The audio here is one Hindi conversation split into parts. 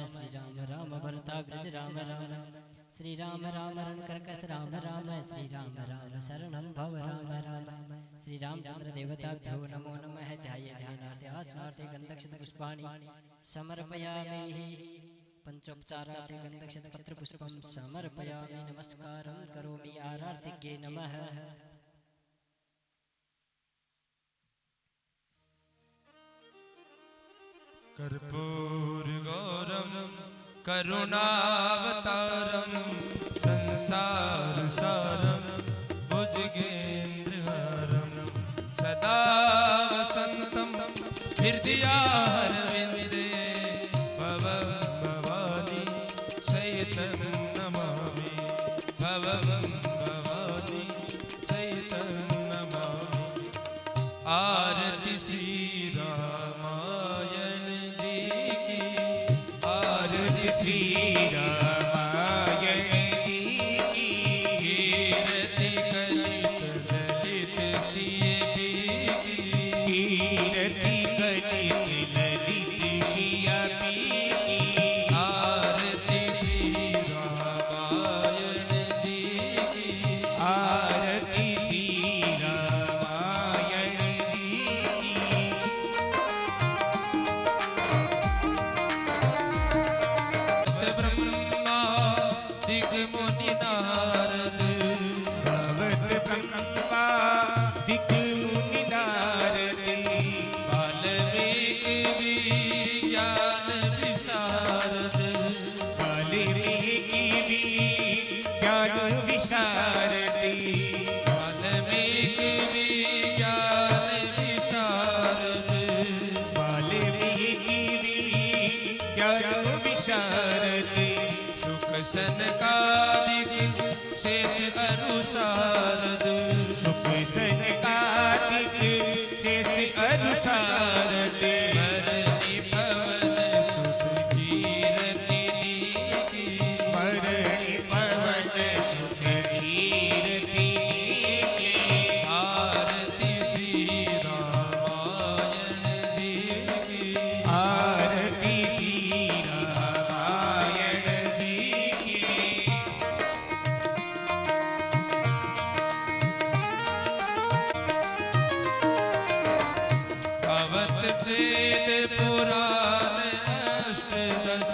श्री राम राम भरताग्रज राम राम श्री राम राम रणकर्कश राम राम श्री राम राम शरणं भव राम राम श्री रामचंद्र देवताभ्यो नमो नमः ध्याये ध्यानार्थे आसनार्थे गंधक्षत पुष्पाणि समर्पयामि पंचोपचारार्थे गंधक्षत पत्र पुष्पं समर्पयामि नमस्कारं करोमि आरार्तिज्ञे नमः। कर्पूर गौरम करुणावतारम संसार सारम भुजगेन्द्रहारम सदा वसंतम हृदयारविंदे भवं भवानी सहितं नमामि भवं भवानी सहितं नमामि। आरति श्री रामायण जी की, आरति श्री रामायण जी की। कीर्ति कलित ललित सिय की, कीर्ति कलित ललित सिय की। आरती श्री रामायण जी की, आरती श्री रामायण जी की। ब्रह्मा दिग मुनि नारद, भवत ब्रह्मा दिग मुनि नारद। वाल्मीकि ज्ञान विशारद, वाल्मीकि ज्ञान विशारद। वाल्मीकि ज्ञान विशारद, वाल्मीकि ज्ञान विशारद। सुख सनकादिक शेष अनुसारद, सुख सनकादिक शेष अनुसारद। मरणि पवन सुत कीरति की, मरणि पवन सुत कीरति की। आरती श्री रामायण जी की, आरती श्री रामायण जी की। भवत वेद पुराण अष्टदश,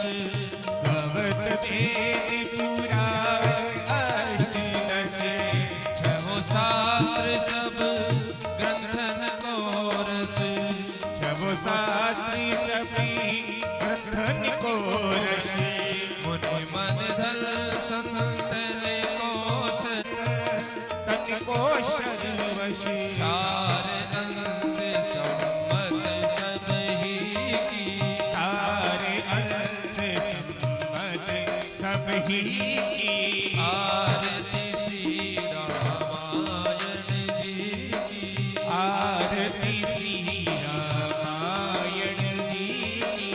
भवत वेद पुराण अष्टदश। छहो शास्त्र सब ग्रंथन को रस, छहो शास्त्र सब ग्रंथन को रस। मुनि मन धन संतन को तन को सर्वश। सार अंश सम्मत सब ही की, सारे अंश सम्मत सब ही की। आरती श्री रामायण जी की, आरती श्री रामायण जी की।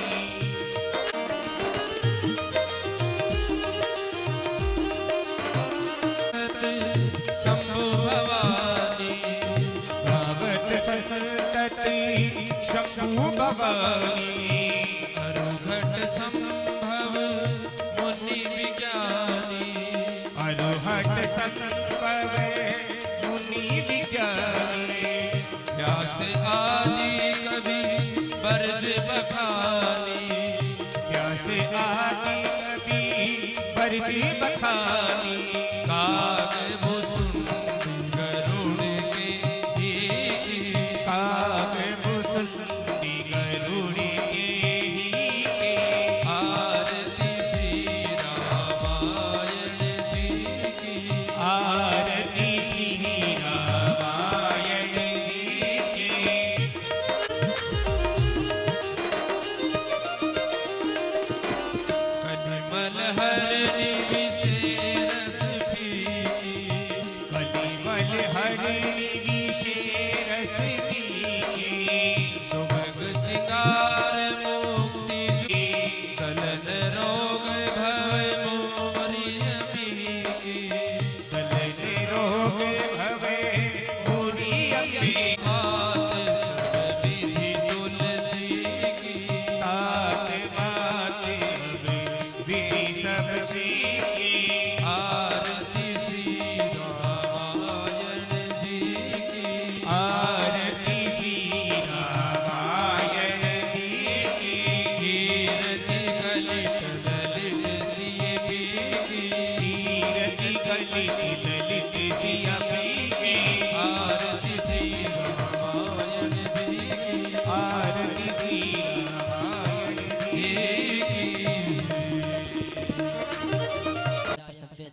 शंभु भवानी, भावत संतति शंभु भवानी। अरुघट संभव मुनि विज्ञानी, अरुघट संभव मुनि विज्ञानी। व्यास आदि कवि बरज बखानी, व्यास आदि कवि बरज बखानी। काग भुसुंडी गरुड़ के ही, काग भुसुंडी गरुड़ के ही। आरती श्री रामायण जी की, आरती श्री रामायण जी की। कलिमल हरनि विशेष फीकी, कलिमल हरनि विशेष फीकी। सुभग सिंगार मुक्ति जी, कलन रोग भव मोरी अम्बिके। कलन रोग भव मोरी अम्बिके। मात सब विधि तुलसी की, तात मात सब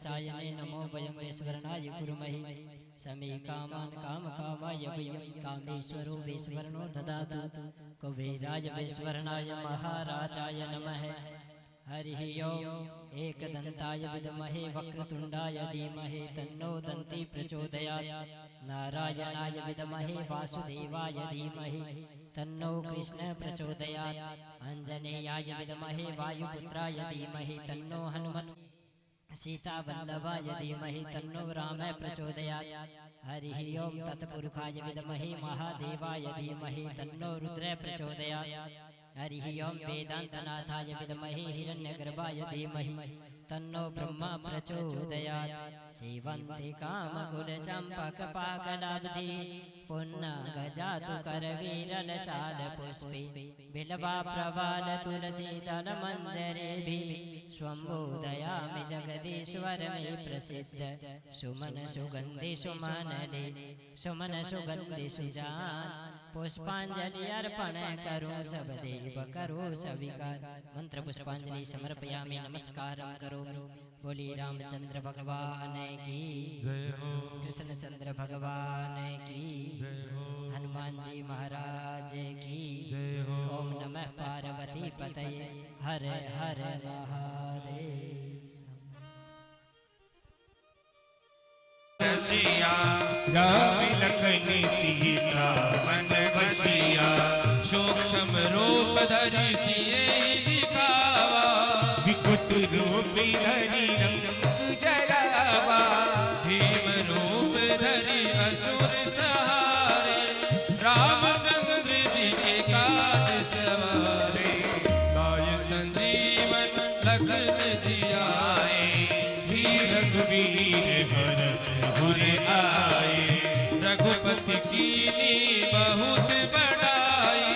वेशायने नमो वयं वेश्वरनाय कुर्महे समे कामान् कामकामाय वयं कामेश्वरो वेश्वरनो ददातु कुबेराय वेश्वरनाय महाराजाय नमः हरिः ओम् एकदन्ताय विद्महे वक्रतुण्डाय धीमहि तन्नो दन्ती प्रचोदयात् नारायणाय विद्महे वासुदेवाय धीमहि तन्नो कृष्ण प्रचोदयात् आञ्जनेयाय विद्महे वायुपुत्राय धीमहि तन्नो हनुमत् सीतावल्लभाय धीमहि तन्नो राम प्रचोदयात् हरिः ओम् तत्पुरुषाय विद्महे महादेवाय धीमहि तन्नो रुद्र प्रचोदयात् हरिः ओम् वेदान्तनाथाय विद्महे हिरण्यगर्भाय धीमहि तन्नो ब्रह्मा प्रचोदयात् सेवन्ति कामकुलचम्पकपाकलाब्जी पुन्नागजातु करवीरलशालपुष्पे बिल्वा प्रवाल तुलसीदलमञ्जरेभिः स्वम्बोदयामि जगदीश्वर मे प्रसिद्ध सुमन सुगन्धि सुमनले सुमन सुगन्धि सुजान पुष्पांजलि अर्पण करो सब देव करो स्वीकार मंत्र पुष्पांजलि समर्पयामि नमस्कारं करो बोली रामचंद्र भगवान की जय हो कृष्णचंद्र भगवान की जय हो हनुमान जी महाराज की जय हो ओम नमः पार्वती पतये हर हर महादेव रसिया राम लखन सीता मन बसिया सूक्ष्म रूप धरि सिए दिखावा विकट रूप धरि रंग जरावा भीम रूप धरि असुर सहारे रामचंद्र जी के काज सवारे गाय संजीवन लखन जी आए श्री रघुवीर हरष उर आए रघुपति कीनी बहुत बड़ाई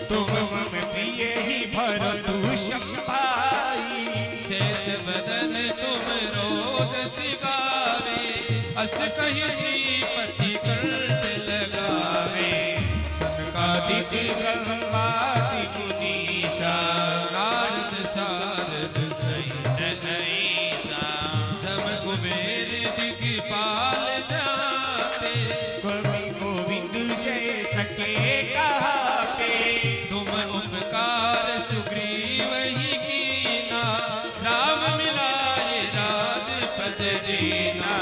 तुम मम प्रिय ही भरतु भाई शेष बदन तुम रोज सिगावे अस कहि श्रीपति कंठ लगावे सनकादिक ब्रह्मादि मुनीसा नारद सारद सहित ऐसा जम कुबेर दिगपाल जाते कवि गोविंद जय सके कहाते तुम उपकार सुग्रीव ही कीना राम मिलाए राजपद दीना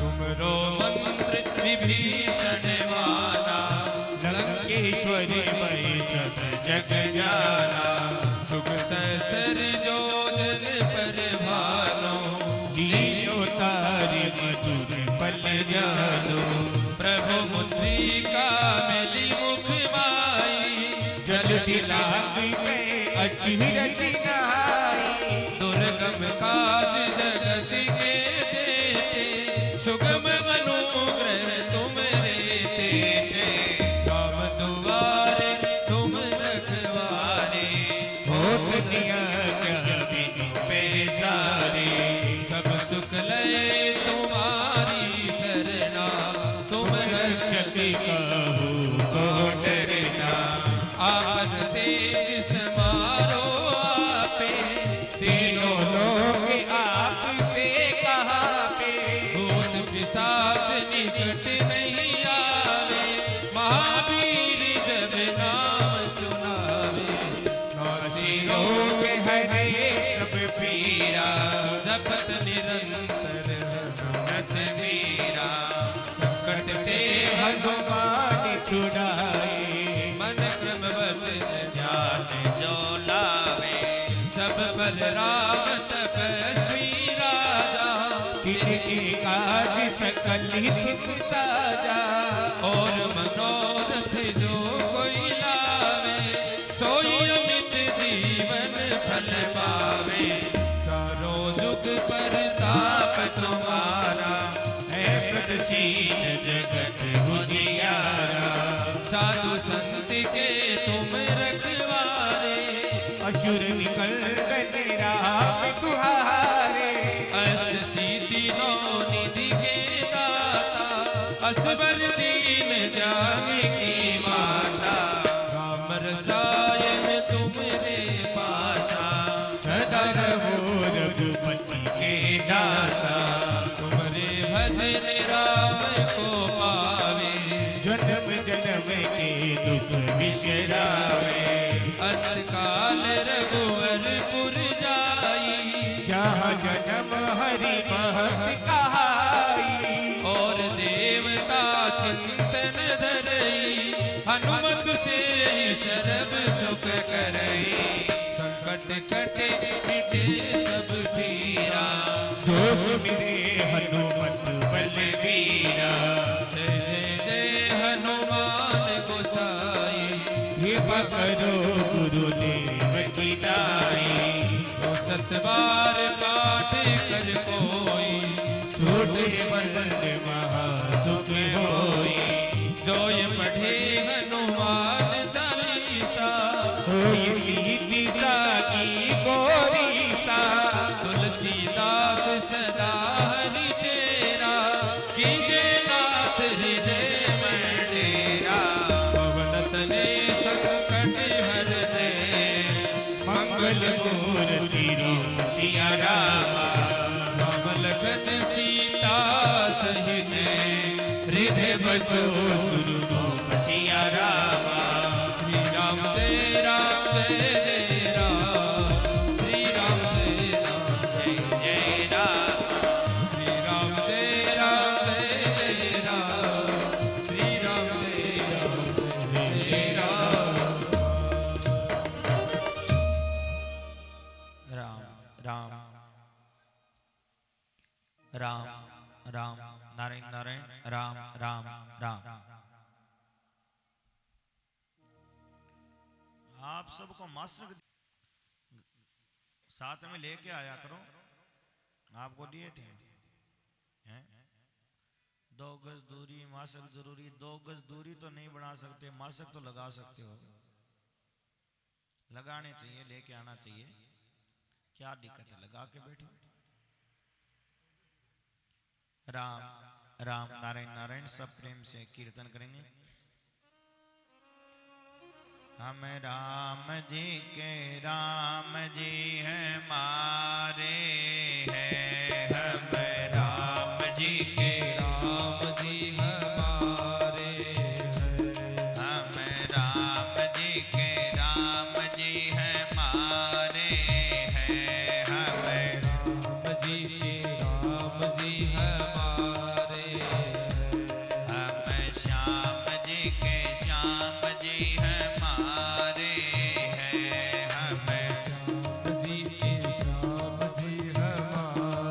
तुमरो मंत्र विभीषण माना लंकेश्वर वै सब जग जाना सुख सहस्त्र योजन पर भानो लीलो तारि मधुर फल जानो प्रभु मुद्रिका मिली मुख माई जल दिलांग में अचरज नाई दुर्गम काज जगत के जेते सुगम अनुग्रह तुम रे राम दुआरे तुम रखवारे होत दिया बिनु पैसारे सब सुख लय तुम्हारी शरणा तुम रक्षक कहु को डरना आपन तेज समारो आपे तीनों लोक आपसे कहाते भूत पिशाच निकट नहीं आवे महावीर जब नाम सुनावे नासी रोग हरे सब पीरा जपत निरंतर हनुमत वीरा संकट से हनुमान छुड़ाए मन क्रम वचन ध्यान जो लावे सब बल राम तपस्वी राजा तिनके काज सकल हित साजा और मनोरथ जो कोई लावे सोई अमित जीवन फल पावे चारों जुग पर ताप तुम्हारा है प्रदशील जगत उजियारा साधु संत के तुम रखवारे असुर निकल गए राम तुम्हारे अष्ट सिद्धि नौ निधि के दाता असबर दीन जानकी माता राम रसायन तुमरे पासा सदा रहो रघुपति के दासा सब पीरा जो सुमिरे हनुमत बलबीरा। जय जय जय हनुमान गोसाई कृपा करो गुरुदेव की दाई। तो 7 बार पाठ कर कोई छोटे बंद महासुख होई। जोय पढ़े हनुमान चालीसा होई सीधी साकी गोरीसा। तुलसीदास सदा हरि चेरा कीजे नाथ हृदय में डेरा। पवन तने संकट हरने मंगल मूर्ति रूप सिया रामा। राम लखन सीता सहित हृदय बसो सुरभूप सिया रामा। श्री राम जय राम जय जय राम श्री राम जय राम जय जय राम। श्री राम जय राम जय जय राम श्री राम जय राम जय राम। राम राम राम राम नारायण नारायण राम राम राम। आप सबको मास्क साथ में लेके आया करो, आपको दिए थे हैं? 2 गज दूरी मास्क जरूरी। 2 गज दूरी तो नहीं बना सकते, मास्क तो लगा सकते हो, लगाने चाहिए, लेके आना चाहिए। क्या दिक्कत है, लगा के बैठो। राम राम नारायण नारायण सब प्रेम से कीर्तन करेंगे। हम राम जी के राम जी हैं मारे हैं। हम राम जी के राम जी हमारे हैं। हम राम जी के राम जी हैं मारे हैं। हम राम जी के राम जी हमारे हैं। हम श्याम जी के श्याम जी हैं मारे हैं। हम श्याम जी के श्याम जी हमारे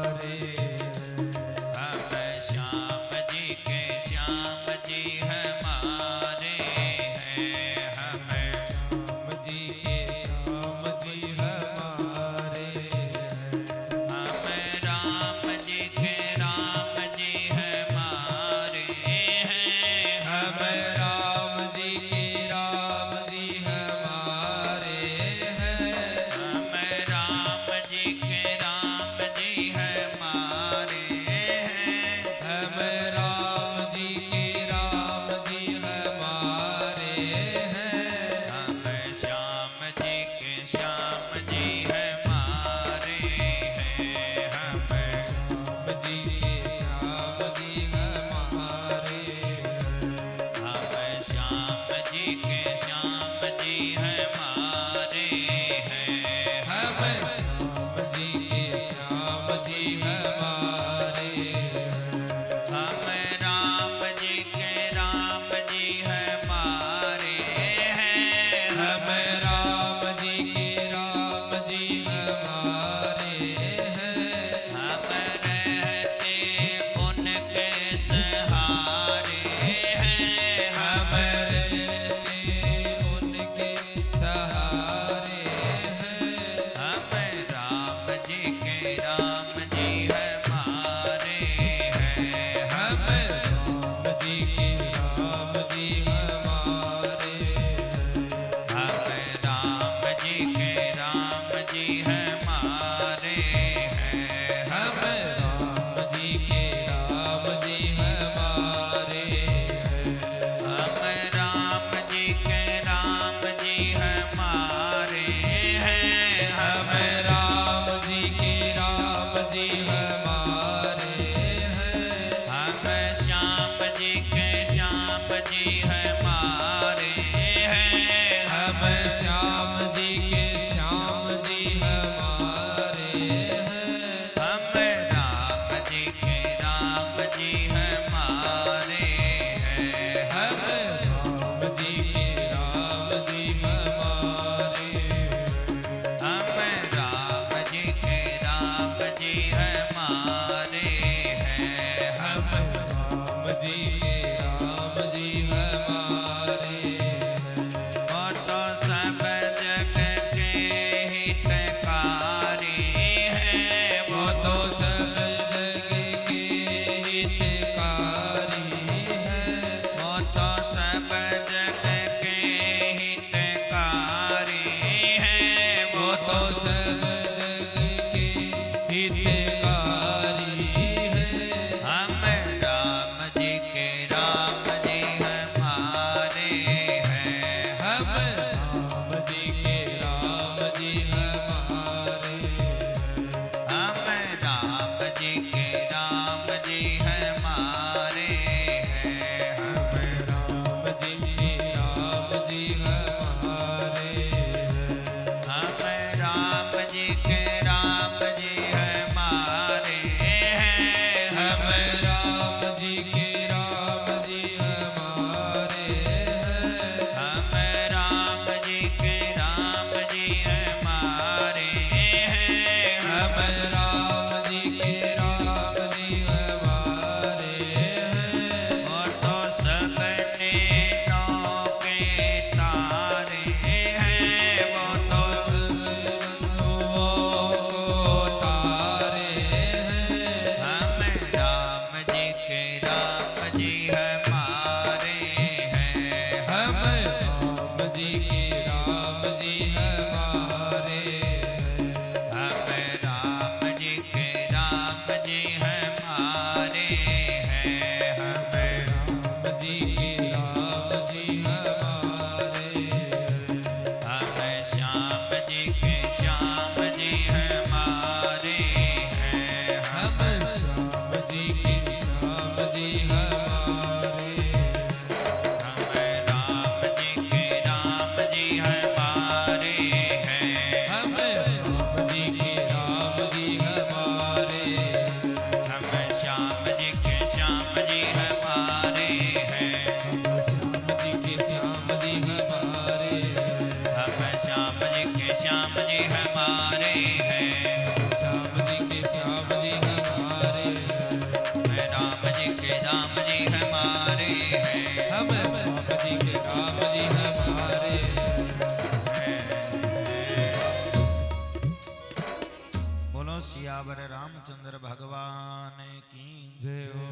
बोलो सियावर रामचंद्र भगवान की जय हो।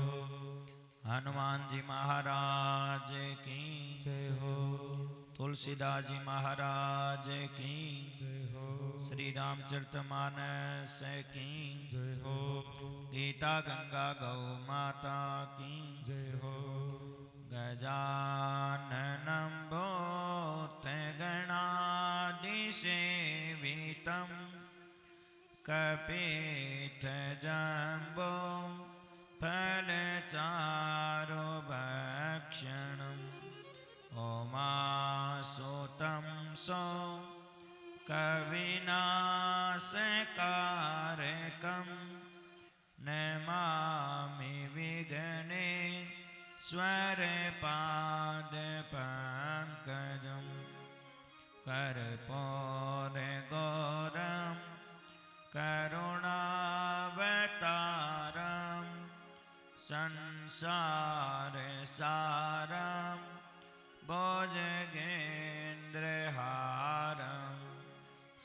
हनुमान जी महाराज की जय हो। तुलसीदास जी महाराज की जय हो। श्री रामचरितमानस की जय हो। गीता गंगा गौ माता की जय हो। गजाननं भूतगणादिसेवितं कपित्थजम्बो फलचारुभक्षणम् उमासुतं सो कविनाशकारकं नमामि विघ्नेश्वरपादपङ्कजं कर्पूरगौरं करुणावतारं संसारसारं भुजगेन्द्रहारं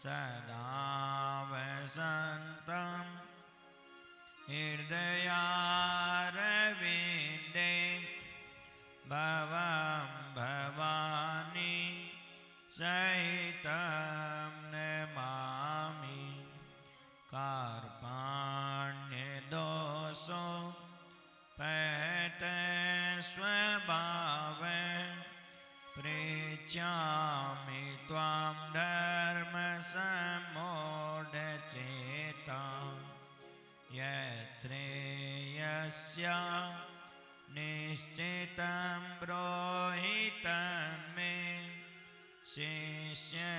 सदा वसन्तं हृदयारविन्दे भवं भवानी सहितं नमामि कार्पाण्यदोषो पहते स्वभावे पृच्छामि त्वां धर्मसम्मूढचेतां यच्छ्रेयस्य निश्चितं ब्रूहि तन्मे शिष्यस्तेऽहं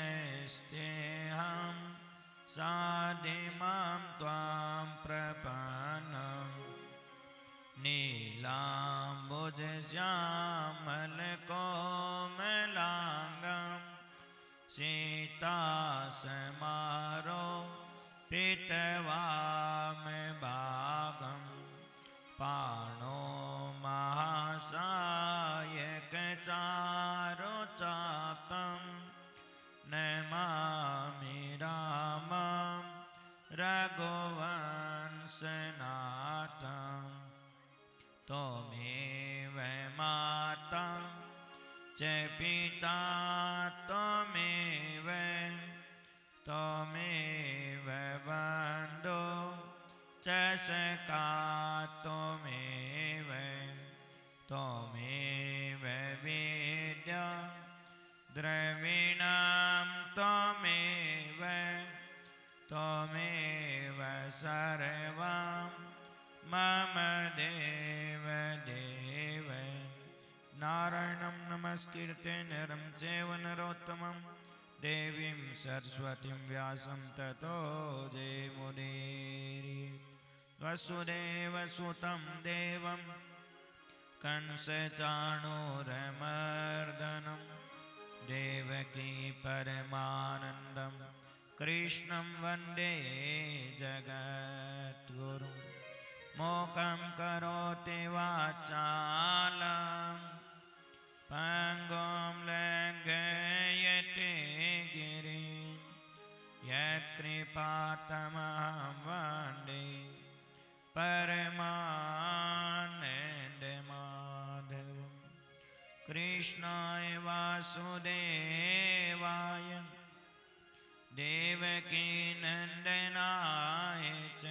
साधिमां त्वां प्रपन्नम् नीलाम्बुजश्यामलकोमलाङ्गं सीतासमारोपितवामभागं पाणो महासायकचारुचापं नमामि रामं रघुवंशनाथम् त्वमेव माता च पिता त्वमेव बन्धो च सखा त्वमेव वेद्या द्रविणं त्वमेव सर्वं मम देव नारायणं नमस्कृत्य नरं चैव नरोत्तमं देवीं सरस्वतीं व्यासं ततो जयमुदीरयेत् वसुदेवसुतं देवं कंसचाणूरमर्दनं देवकी परमानन्दं कृष्णं वन्दे जगद्गुरुं मोकं करोति वाचालं पङ्गुं लङ्घयते गिरिं यत्कृपातमहं वन्दे परमानन्दमाधवं कृष्णाय वासुदेवाय देवकीनन्दनाय च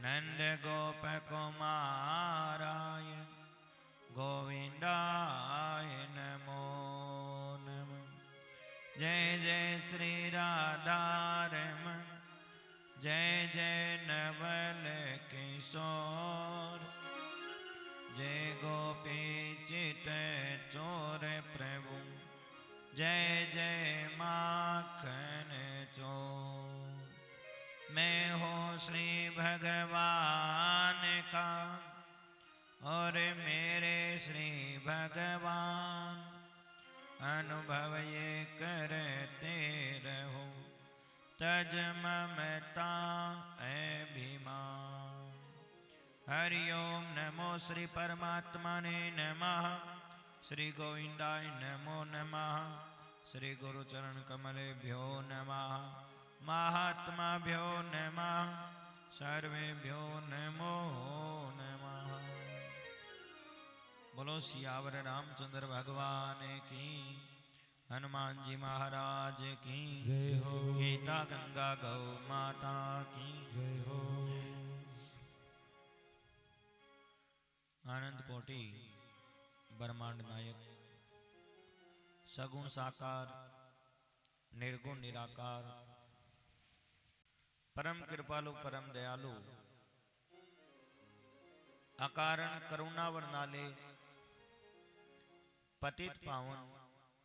नन्दगोपकुमाराय गोविन्दाय नमो नमः। जय जय श्री राधारमण, जय जय नवल किशोर, जय गोपीचित चोर प्रभु, जय जय माखन चोर। मैं हूँ श्री भगवान का और मेरे श्री भगवान अनुभव ये करते रहो, तज ममता अभिमान। हरि ओम नमो श्री परमात्मने नमः, श्री गोविंदाय नमो नमः, श्री गुरुचरण कमलेभ्यो नमः। महात्माभ्यो नमः सर्वेभ्यो नमो नमः। बोलो सियावर रामचंद्र भगवान की, हनुमान जी महाराज की जय हो, गीता गंगा गौ माता की जय हो। आनंद कोटि ब्रह्मांड नायक सगुण साकार निर्गुण निराकार परम कृपालु परम दयालु अकारण करुणा वर्णाले पतित पावन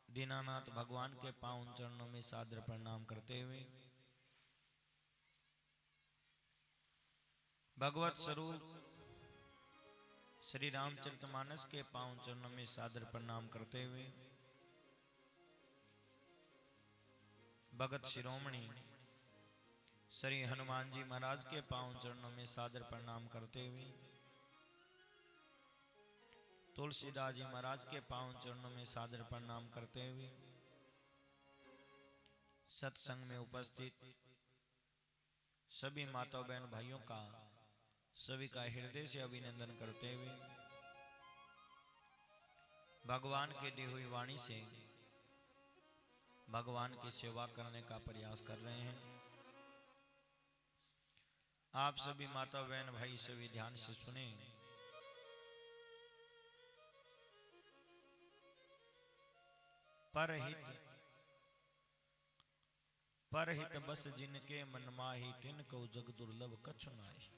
दीनानाथ भगवान के पावन चरणों में सादर प्रणाम करते हुए भगवत स्वरूप श्री रामचरितमानस के पावन चरणों में सादर प्रणाम करते हुए भगत शिरोमणि श्री हनुमान जी महाराज के पावन चरणों में सादर प्रणाम करते हुए तुलसीदास जी महाराज के पावन चरणों में सादर प्रणाम करते हुए सत्संग में उपस्थित सभी माता बहन भाइयों का सभी का हृदय से अभिनंदन करते हुए भगवान के दी हुई वाणी से भगवान की सेवा करने का प्रयास कर रहे हैं। आप सभी माता बहन भाई सभी ध्यान से सुने। परहित बस जिनके मन माही तिनको जग दुर्लभ कछु नाहि।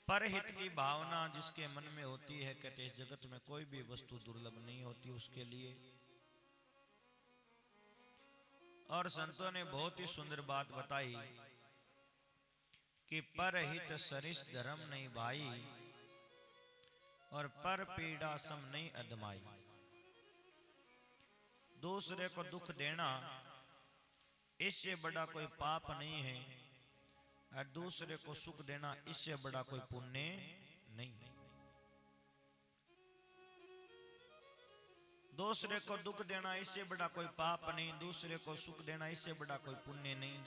परहित की भावना जिसके मन में होती है, कहते इस जगत में कोई भी वस्तु दुर्लभ नहीं होती उसके लिए। और संतों ने बहुत ही सुंदर बात बताई कि परहित सरिस धर्म नहीं भाई और पर पीड़ा सम नहीं अदमाई। दूसरे को दुख देना इससे बड़ा कोई पाप नहीं है और दूसरे को सुख देना इससे बड़ा कोई पुण्य नहीं। दूसरे को दुख देना इससे बड़ा कोई पाप नहीं, दूसरे को सुख देना इससे बड़ा कोई पुण्य नहीं।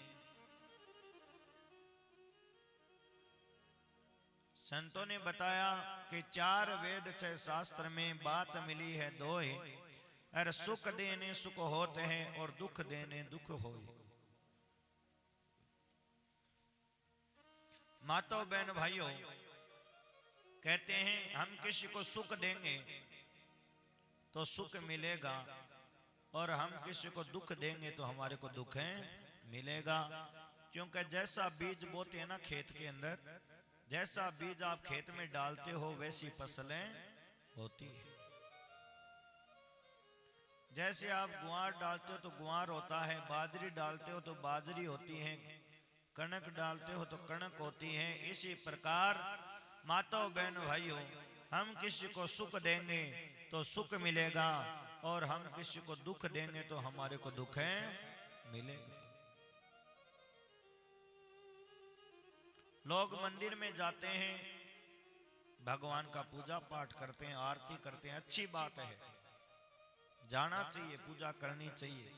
संतों ने बताया कि 4 वेद 6 शास्त्र में बात मिली है दोए, अरे सुख देने सुख होते हैं और दुख देने दुख होए। माताओं बहन भाइयों, कहते हैं हम किसी को सुख देंगे तो सुख मिलेगा और हम किसी को दुख देंगे तो हमारे को दुख है मिलेगा। क्योंकि जैसा बीज बोते हैं ना खेत के अंदर, जैसा बीज आप खेत में डालते हो वैसी फसलें होती है। जैसे आप गुआर डालते हो तो गुआर होता है, बाजरी डालते हो तो बाजरी होती है, कणक डालते हो तो कणक होती है। इसी प्रकार माताओं बहन भाइयों, हम किसी को सुख देंगे तो सुख मिलेगा और हम किसी को दुख देंगे तो हमारे को दुख है मिलेगा। लोग मंदिर में जाते हैं, भगवान का पूजा पाठ करते हैं, आरती करते हैं, अच्छी बात है, जाना चाहिए, पूजा करनी चाहिए।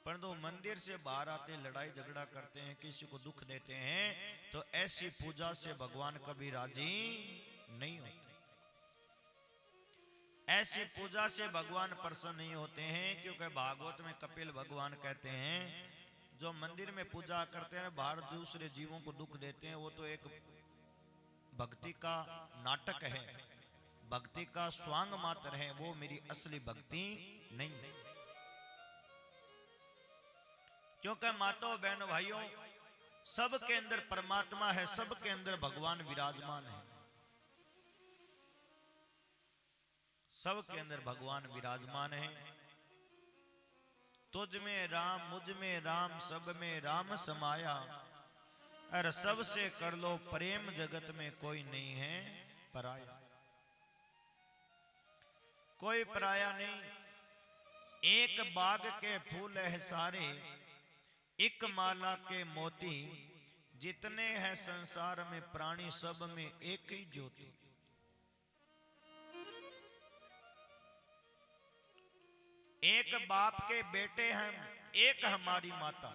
परंतु मंदिर से बाहर आते लड़ाई झगड़ा करते हैं, किसी को दुख देते हैं, तो ऐसी पूजा से भगवान कभी राजी नहीं होते। ऐसी पूजा से भगवान प्रसन्न नहीं होते हैं। क्योंकि भागवत में कपिल भगवान कहते हैं, जो मंदिर में पूजा करते हैं बाहर दूसरे जीवों को दुख देते हैं, वो तो एक भक्ति का नाटक है, भक्ति का स्वांग मात्र है, वो मेरी असली भक्ति नहीं। क्योंकि माताओं बहनों भाइयों, सबके अंदर परमात्मा है, सबके अंदर भगवान विराजमान है, सबके अंदर भगवान विराजमान है। तुझ में राम, मुझ में राम, सब में राम समाया, अरे सबसे कर लो प्रेम, जगत में कोई नहीं है पराया। कोई पराया नहीं। एक बाग के फूल है सारे, एक माला के मोती, जितने हैं संसार में प्राणी सब में एक ही ज्योति। एक बाप के बेटे हम, एक हमारी माता,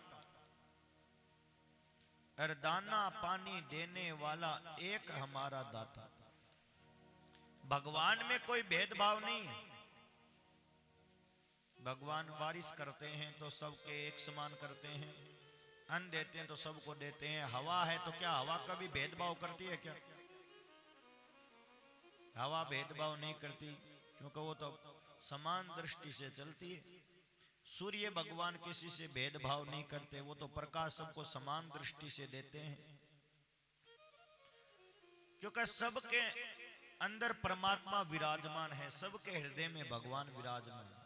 और दाना पानी देने वाला एक हमारा दाता। भगवान में कोई भेदभाव नहीं है। भगवान बारिश करते हैं तो सबके एक समान करते हैं, अन्न देते हैं तो सबको देते हैं। हवा है तो क्या हवा कभी भेदभाव करती है क्या? हवा भेदभाव नहीं करती, क्योंकि वो तो समान दृष्टि से चलती है। सूर्य भगवान किसी से भेदभाव नहीं करते, वो तो प्रकाश सबको समान दृष्टि से देते हैं, क्योंकि सबके अंदर परमात्मा विराजमान है, सबके हृदय में भगवान विराजमान है।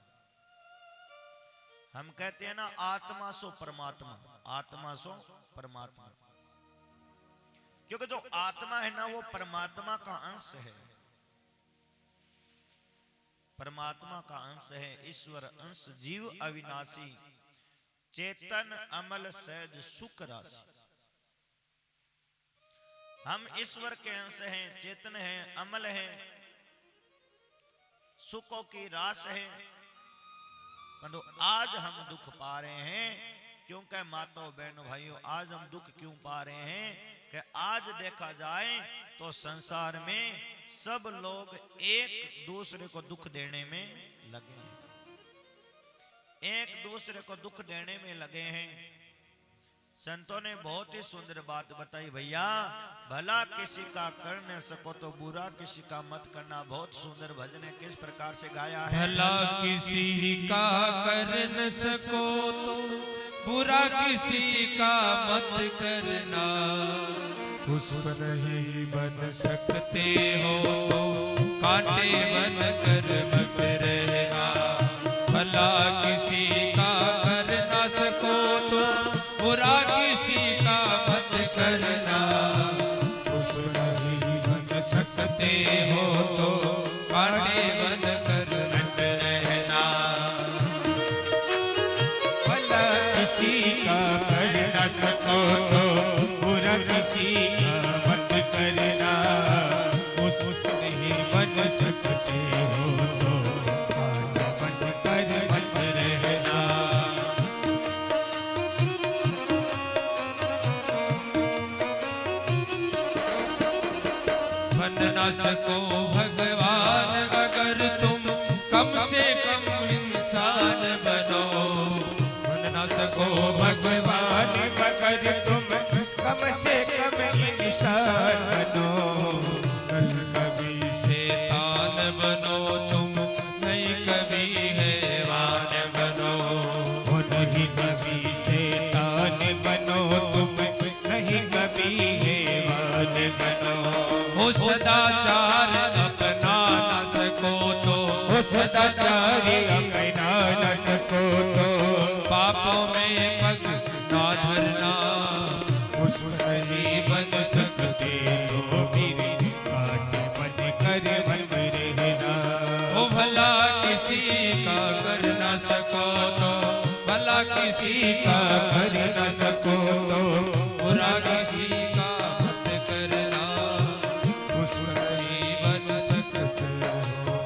हम कहते हैं ना, आत्मा सो परमात्मा, आत्मा सो परमात्मा, क्योंकि जो आत्मा है ना वो परमात्मा का अंश है, परमात्मा का अंश है, ईश्वर अंश, जीव अविनाशी, चेतन अमल सहज सुख राशि। हम ईश्वर के अंश हैं, चेतन हैं, अमल हैं, सुखों की रास है। परंतु आज हम दुख पा रहे हैं, क्योंकि माताओं बहनों भाइयों, आज हम दुख क्यों पा रहे हैं कि आज देखा जाए तो संसार में सब लोग एक दूसरे को दुख देने में लगे हैं, एक दूसरे को दुख देने में लगे हैं। संतों ने बहुत ही सुंदर बात बताई, भैया भला किसी का कर न सको तो बुरा किसी का मत करना। बहुत सुंदर भजन है, किस प्रकार से गाया है। भला किसी का कर न सको तो बुरा किसी का मत करना, पुष्प नहीं बन सकते हो तो कांटे बन कर मत रहना। भला किसी का कर न सको तो बुरा किसी का मत करना, पुष्प नहीं बन सकते हो तो कांटे बन कर मत रहना। भला किसी का कर न सको तो बुरा किसी का मत करना, पुष्प नहीं बन सकते हो तो कांटे बन कर मत रहना। बन न सको भगवान अगर तुम कम से कम इंसान बनो। बन न सको भगवान अगर तुम कम से कम इंसान बनो। नहीं कभी शैतान बनो तुम, नहीं कभी हैवान बनो। नहीं कभी शैतान बनो तुम, नहीं कभी हैवान बनो। हो सदाचार अपना न सको तो, हो सदाचार अपना न सको तो पापों में पग ना धरना, पुष्प नहीं बन सकते हो मेरे कांटे बन कर बन रहना। ओ भला किसी का कर न सको तो, भला किसी का का कर न सको तो बुरा किसी का मत करना, पुष्प नहीं बन सकते हो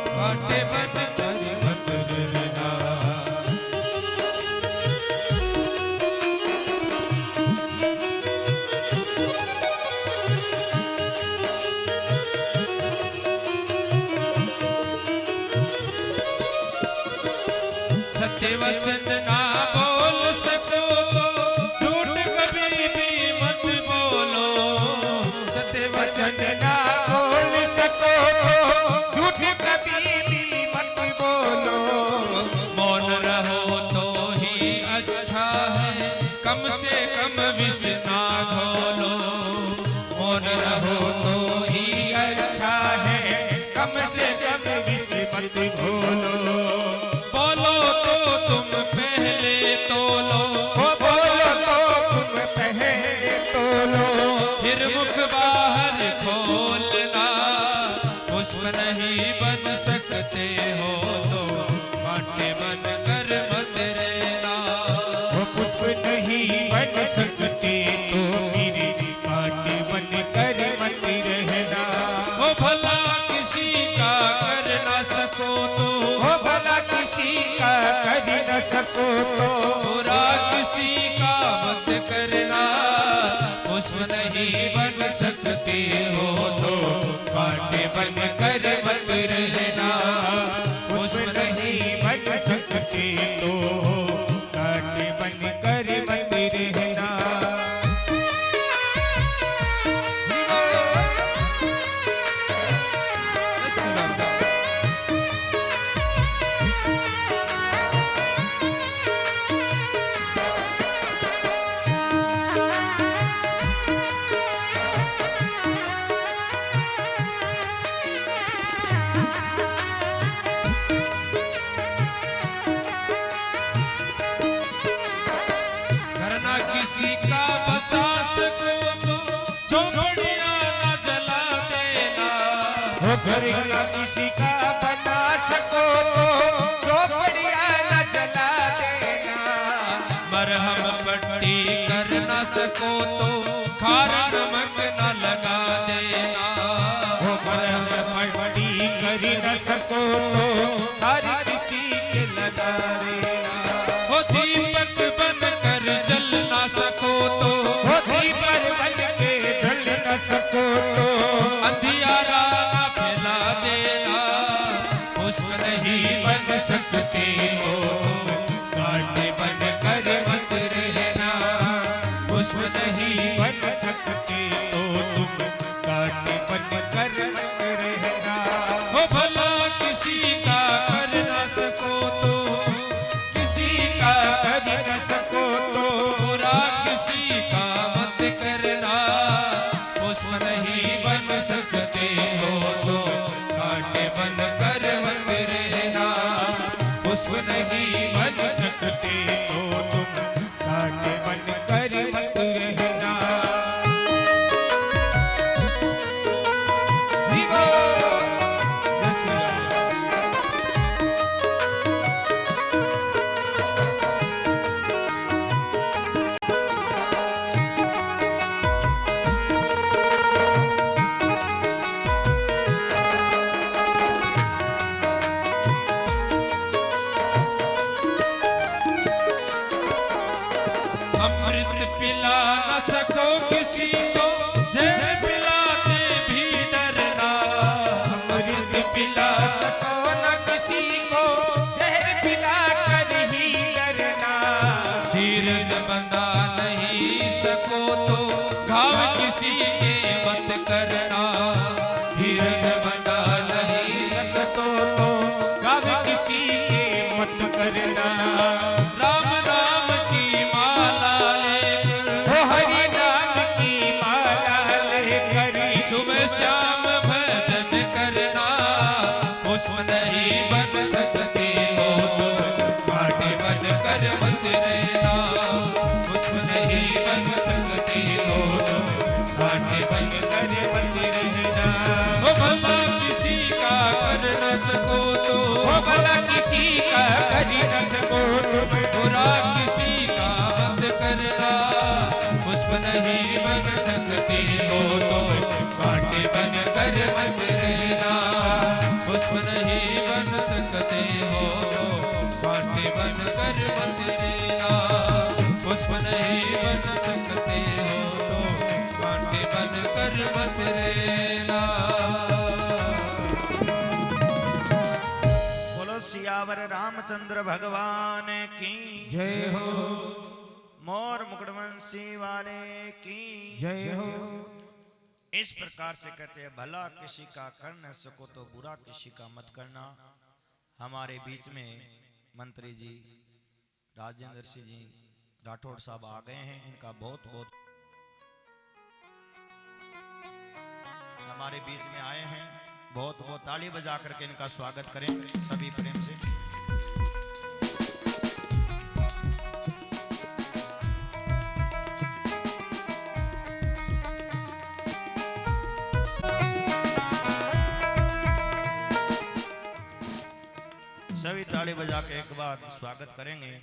कांटे बन कर मत रहना। सत्य वचन ना बोल सको तो झूठ कभी भी मत बोलो। सत्य वचन ना बोल सको तो झूठ कभी भी मत बोलो। मौन रहो तो ही अच्छा है, कम से कम विष ना घोलो। मौन रहो तो ही अच्छा है, कम से कम विष मत बोलो। बोलो तो तुम पहले तोलो, बोलो तो तुम पहले तोलो। फिर मुख बाहर खोलना। पुष्प नहीं बन सकते हो तो कांटे बन कर मत रहना। वो पुष्प नहीं बन सकते तो मेरे सको तो बुरा किसी का मत करना, पुष्प नहीं बन सकते हो तो कांटे बन कर मत रहना। पुष्प नहीं बन सकते तो कांटे बन कर मत रहना। करना किसी का बसा सको तो झोपड़ियां न जला देना। हो घर का किसी का बना सको तो झोपड़ियां न जला देना। मरहम पट्टी कर न सको तो खार नमक न लगा देना। हो मरहम पट्टी कर न सको तो हर किसी के लगा देना। हो दीपक बन कर जल न सको तो हो दीपक बन के जल न सको तो अंधियारा न फैला देना। पुष्प नहीं बन सकते हो कांटे बन कर मत रहना। पुष्प नहीं बन सकते तो तुम कांटे बन कर मत रहना। हो भला किसी का कर न सको तो किसी का कर न सको तो बुरा किसी का मत करना। पुष्प नहीं बन सकते हो तो कांटे बन कर मत रहना। पुष्प नहीं बन सकते तो तुम कांटे बन कर मत रहना। अमृत पिला न सको किसी को जहर पिलाते भी डरना। अमृत पिला सको न किसी को जहर पिला कर ही डरना। धीरज बंधा नहीं सको तो घाव किसी के मत करना। धीरज बंधा नहीं सको तो कब किसी के मत करना। राम नाम की माला लेकर हो हरि नाम की माला लेकर सुबह शाम भजन करना। पुष्प नहीं बन सकते हो तो कांटे बन कर मत रहना। पुष्प नहीं बन सकते हो तो कांटे बन कर मत रहना। हो भला किसी का कर न सको तो हो भला किसी का कर न सको तुम बुरा किसी का मत करना। पुष्प नहीं बन सकते हो तो कांटे बन कर मत रहना। पुष्प नहीं बन सकते हो तो कांटे बन कर मत रहना। पुष्प नहीं बन सकते हो तो कांटे बन कर मत रहना। बोलो सियावर रामचंद्र भगवान की जय हो। मोर मुकुटवंशी वाले की जय हो। इस प्रकार से कहते हैं भला किसी का कर न सको तो बुरा किसी का मत करना। हमारे बीच में मंत्री जी राजेंद्र सिंह जी राठौड़ साहब आ गए हैं। इनका बहुत बहुत हमारे बीच में आए हैं। बहुत बहुत ताली बजा करके इनका स्वागत करें सभी प्रेम से। सभी ताली बजा के एक बार स्वागत करेंगे।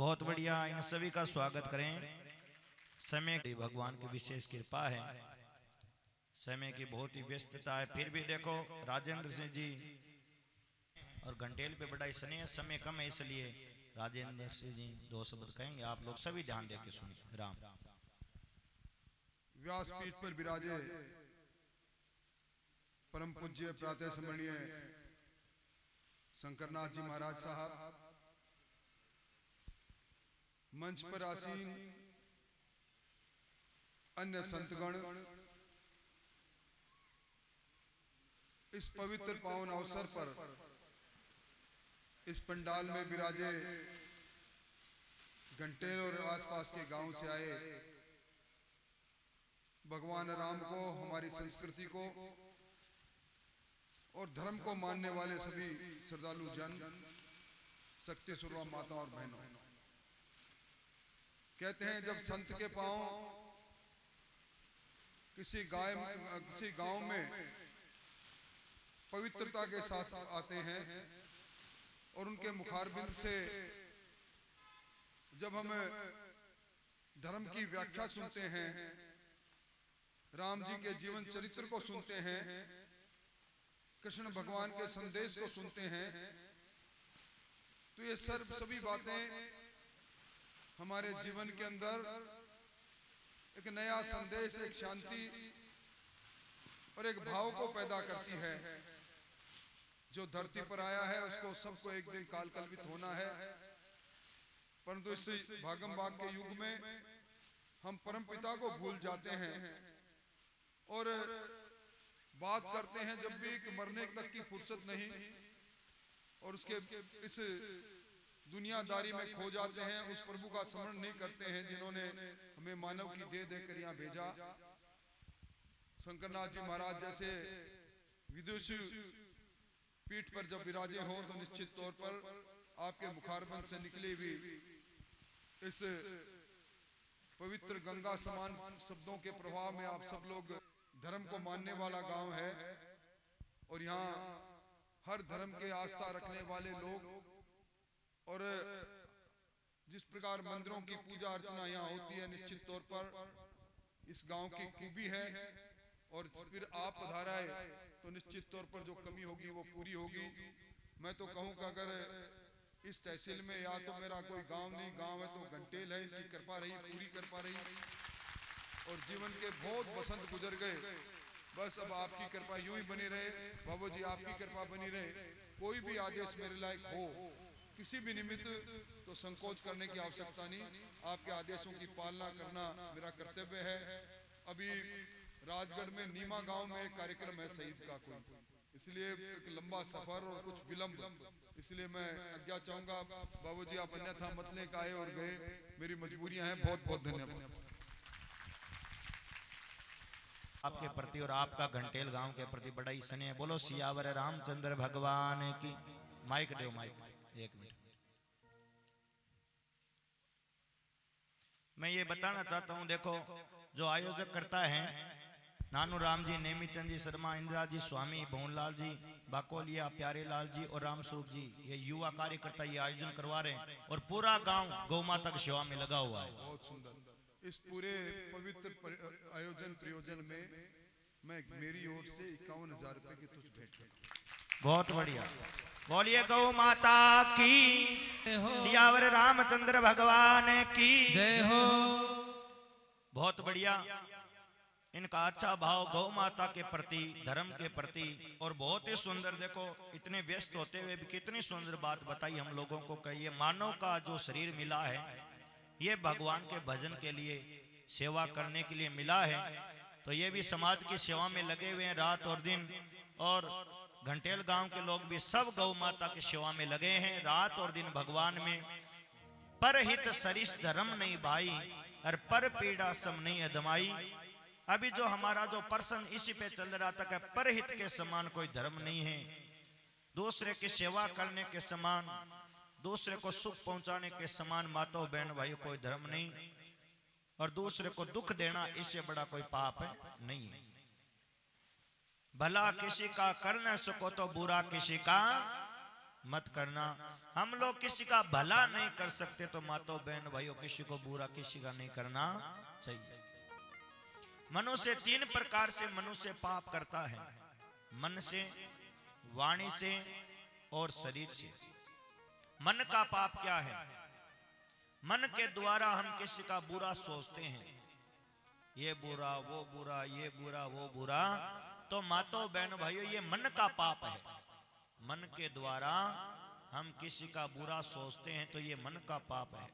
बहुत बढ़िया, इन सभी का स्वागत करें। समय की भगवान की विशेष कृपा है, समय की बहुत ही व्यस्तता है, फिर भी देखो राजेंद्र सिंह जी और घंटेल पे बड़ा स्नेह, समय कम है इसलिए राजेंद्र सिंह जी 2 शब्द कहेंगे, आप लोग सभी ध्यान देके सुनिए। राम। व्यासपीठ पर विराजे परम पूज्य प्रातः स्मरणीय शंकरनाथ जी महाराज साहब, मंच पर आसीन अन्य संतगण, इस पवित्र पावन अवसर पर इस पंडाल में विराजे घंटेल और आसपास के गांव से आए भगवान राम को, हमारी संस्कृति को और धर्म को मानने वाले सभी श्रद्धालु जन, शक्ति सुरवा माता और बहनों, कहते हैं जब संत के पांव किसी गांव में पवित्रता के साथ आते हैं और उनके मुखारबिंद से जब हम धर्म की व्याख्या सुनते हैं, राम जी के जीवन चरित्र को सुनते हैं, कृष्ण भगवान के संदेश को सुनते हैं, तो ये सभी बातें हमारे जीवन के अंदर एक नया संदेश, एक शांति और एक भाव को पैदा करती है। जो धरती पर आया है उसको सबको एक दिन काल कल्पित होना है, परंतु इस भागम भाग के युग में हम परम पिता को भूल जाते हैं और बात करते हैं जब भी कि मरने तक की फुर्सत नहीं, और उसके इस दुनियादारी में खो जाते हैं, उस प्रभु का स्मरण नहीं करते हैं जिन्होंने हमें मानव की देह देकर यहाँ भेजा। शंकरनाथ जी महाराज जैसे विदुषी पीठ पर जब विराजे हो तो निश्चित तौर पर आपके मुखारबंद से निकली हुई इस पवित्र गंगा समान शब्दों के प्रभाव में आप सब लोग, धर्म को मानने वाला गांव है और यहाँ हर धर्म के आस्था रखने वाले लोग, और जिस प्रकार मंदिरों की पूजा अर्चना यहाँ होती है, निश्चित तौर पर इस गांव की खूबी है। और फिर आप पधाराए तो निश्चित तौर पर जो कमी होगी वो पूरी होगी। मैं तो कहूँ कि अगर इस तहसील में या तो मेरा कोई गांव नहीं, गांव है तो घंटेल है, इनकी कृपा रही, पूरी कृपा रही, और जीवन के बहुत बसंत गुजर गए, बस अब आपकी कृपा यूं ही बनी रहे। बाबू जी आपकी कृपा बनी रहे। कोई भी आदेश मेरे लायक हो किसी भी निमित्त तो संकोच करने की आवश्यकता नहीं, आपके आदेशों की पालना करना मेरा कर्तव्य है। अभी राजगढ़ में नीमा गांव में एक कार्यक्रम है शहीद का कोई, इसलिए एक लंबा सफर और कुछ विलंब, इसलिए मैं आज्ञा चाहूंगा। बाबूजी आप अन्यथा मत लेकर आए और गए, मेरी मजबूरियां हैं। बहुत बहुत धन्यवाद आपके प्रति और आपका घंटेल गांव के प्रति बड़ा ही स्नेह। बोलो सियावर रामचंद्र भगवान की। माइक दो, माइक 1 मिनट। मैं ये बताना चाहता हूं, देखो जो आयोजक करता है नानू राम जी, नेमीचंद जी शर्मा, इंदिरा जी स्वामी, भवनलाल जी, बाकोलिया, प्यारे लाल जी और रामस्वरूप जी, ये युवा कार्यकर्ता ये आयोजन करवा रहे हैं और पूरा गांव गौ माता की सेवा में लगा हुआ है। बहुत सुंदर। इस पूरे पवित्र आयोजन प्रयोजन में मैं मेरी ओर से 51,000 रुपए की तुझ भेंट करता हूं। बहुत बढ़िया। बोलिए गौ माता की, सियावर रामचंद्र भगवान की जय हो। बहुत बढ़िया। इनका अच्छा भाव गौ माता के प्रति, धर्म के प्रति, और बहुत ही सुंदर। देखो इतने व्यस्त होते हुए भी कितनी सुंदर बात बताई हम लोगों को कि ये मानव का जो शरीर मिला है ये भगवान के भजन के लिए, सेवा करने के लिए मिला है। तो ये भी समाज की सेवा में लगे हुए हैं रात और दिन, और घंटेल गांव के लोग भी सब गौ माता की सेवा में लगे हैं रात और दिन भगवान में। परहित सरिस धर्म नहीं भाई, और पर पीड़ा सम नहीं अदमाई। अभी जो हमारा जो प्रश्न इसी पे चल रहा था कि परहित के समान कोई धर्म नहीं है, दूसरे की सेवा करने के समान, दूसरे को सुख पहुंचाने के समान माताओं बहन भाई कोई धर्म नहीं, और दूसरे को दुख देना इससे बड़ा कोई पाप है नहीं है। भला किसी का कर न सको तो बुरा किसी का मत करना। हम लोग किसी का भला नहीं कर सकते तो मातो बहन भाइयों किसी को बुरा किसी का नहीं करना चाहिए। मनुष्य 3 प्रकार से मनुष्य पाप करता है, मन से, वाणी से और शरीर से। मन का पाप क्या है? मन के द्वारा हम किसी का बुरा सोचते हैं, ये बुरा वो बुरा, ये बुरा वो बुरा। तो मातो बहन भाइयों ये मन का पाप है। मन के द्वारा हम किसी का बुरा सोचते हैं तो ये मन का पाप है।